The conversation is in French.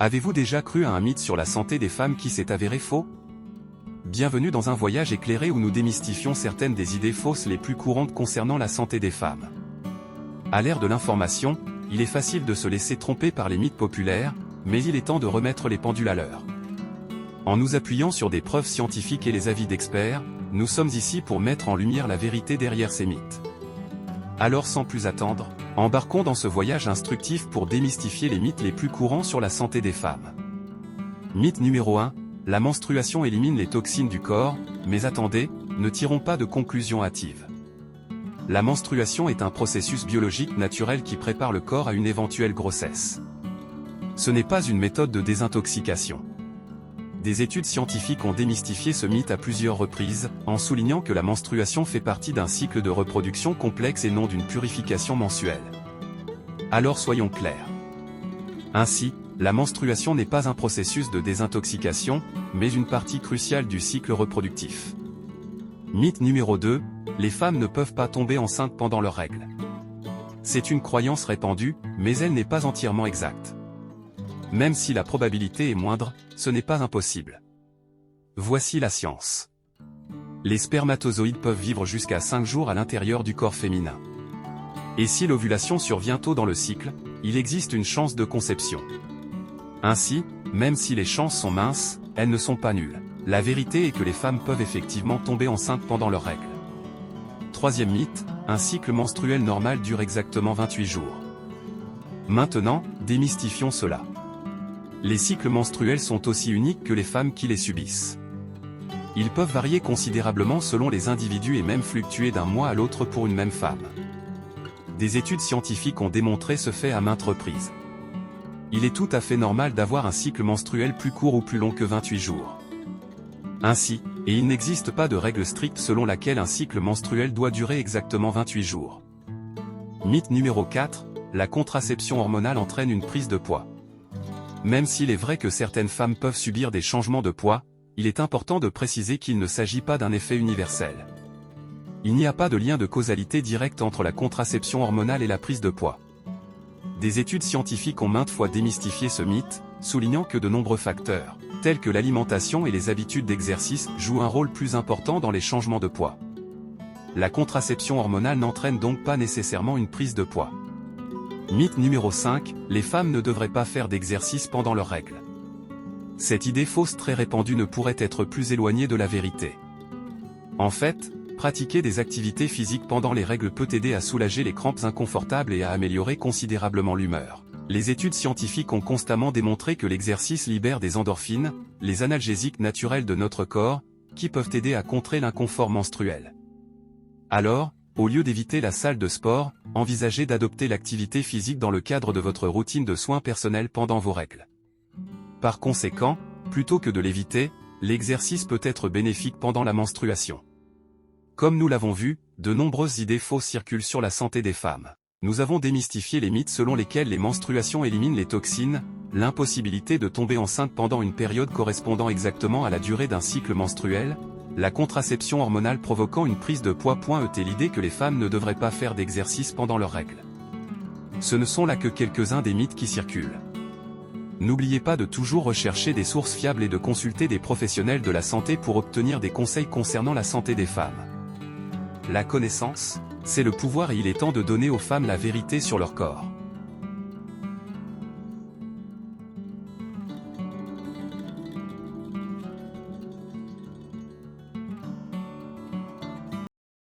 Avez-vous déjà cru à un mythe sur la santé des femmes qui s'est avéré faux? Bienvenue dans un voyage éclairé où nous démystifions certaines des idées fausses les plus courantes concernant la santé des femmes. À l'ère de l'information, il est facile de se laisser tromper par les mythes populaires, mais il est temps de remettre les pendules à l'heure. En nous appuyant sur des preuves scientifiques et les avis d'experts, nous sommes ici pour mettre en lumière la vérité derrière ces mythes. Alors sans plus attendre, embarquons dans ce voyage instructif pour démystifier les mythes les plus courants sur la santé des femmes. Mythe numéro 1, la menstruation élimine les toxines du corps, mais attendez, ne tirons pas de conclusions hâtives. La menstruation est un processus biologique naturel qui prépare le corps à une éventuelle grossesse. Ce n'est pas une méthode de désintoxication. Des études scientifiques ont démystifié ce mythe à plusieurs reprises, en soulignant que la menstruation fait partie d'un cycle de reproduction complexe et non d'une purification mensuelle. Alors soyons clairs. Ainsi, la menstruation n'est pas un processus de désintoxication, mais une partie cruciale du cycle reproductif. Mythe numéro 2, les femmes ne peuvent pas tomber enceintes pendant leurs règles. C'est une croyance répandue, mais elle n'est pas entièrement exacte. Même si la probabilité est moindre, ce n'est pas impossible. Voici la science. Les spermatozoïdes peuvent vivre jusqu'à 5 jours à l'intérieur du corps féminin. Et si l'ovulation survient tôt dans le cycle, il existe une chance de conception. Ainsi, même si les chances sont minces, elles ne sont pas nulles. La vérité est que les femmes peuvent effectivement tomber enceintes pendant leurs règles. Troisième mythe, un cycle menstruel normal dure exactement 28 jours. Maintenant, démystifions cela. Les cycles menstruels sont aussi uniques que les femmes qui les subissent. Ils peuvent varier considérablement selon les individus et même fluctuer d'un mois à l'autre pour une même femme. Des études scientifiques ont démontré ce fait à maintes reprises. Il est tout à fait normal d'avoir un cycle menstruel plus court ou plus long que 28 jours. Ainsi, et il n'existe pas de règle stricte selon laquelle un cycle menstruel doit durer exactement 28 jours. Mythe numéro 4, la contraception hormonale entraîne une prise de poids. Même s'il est vrai que certaines femmes peuvent subir des changements de poids, il est important de préciser qu'il ne s'agit pas d'un effet universel. Il n'y a pas de lien de causalité directe entre la contraception hormonale et la prise de poids. Des études scientifiques ont maintes fois démystifié ce mythe, soulignant que de nombreux facteurs, tels que l'alimentation et les habitudes d'exercice, jouent un rôle plus important dans les changements de poids. La contraception hormonale n'entraîne donc pas nécessairement une prise de poids. Mythe numéro 5, les femmes ne devraient pas faire d'exercice pendant leurs règles. Cette idée fausse très répandue ne pourrait être plus éloignée de la vérité. En fait, pratiquer des activités physiques pendant les règles peut aider à soulager les crampes inconfortables et à améliorer considérablement l'humeur. Les études scientifiques ont constamment démontré que l'exercice libère des endorphines, les analgésiques naturels de notre corps, qui peuvent aider à contrer l'inconfort menstruel. Alors, au lieu d'éviter la salle de sport, envisagez d'adopter l'activité physique dans le cadre de votre routine de soins personnels pendant vos règles. Par conséquent, plutôt que de l'éviter, l'exercice peut être bénéfique pendant la menstruation. Comme nous l'avons vu, de nombreuses idées fausses circulent sur la santé des femmes. Nous avons démystifié les mythes selon lesquels les menstruations éliminent les toxines, l'impossibilité de tomber enceinte pendant une période correspondant exactement à la durée d'un cycle menstruel, la contraception hormonale provoquant une prise de poids. Et l'idée que les femmes ne devraient pas faire d'exercice pendant leurs règles. Ce ne sont là que quelques-uns des mythes qui circulent. N'oubliez pas de toujours rechercher des sources fiables et de consulter des professionnels de la santé pour obtenir des conseils concernant la santé des femmes. La connaissance, c'est le pouvoir et il est temps de donner aux femmes la vérité sur leur corps.